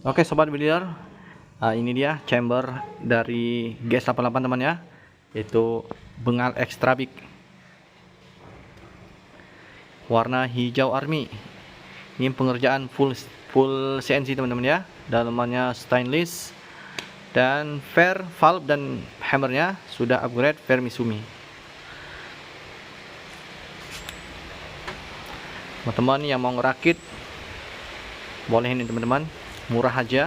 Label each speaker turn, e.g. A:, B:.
A: Oke sobat builder, ini dia chamber dari GS88 teman ya, yaitu bengal extra big warna hijau army. Ini pengerjaan full CNC teman-teman ya, dalamannya stainless dan fair valve dan hammernya sudah upgrade fair Misumi. Teman-teman yang mau ngerakit boleh ini teman-teman, murah aja.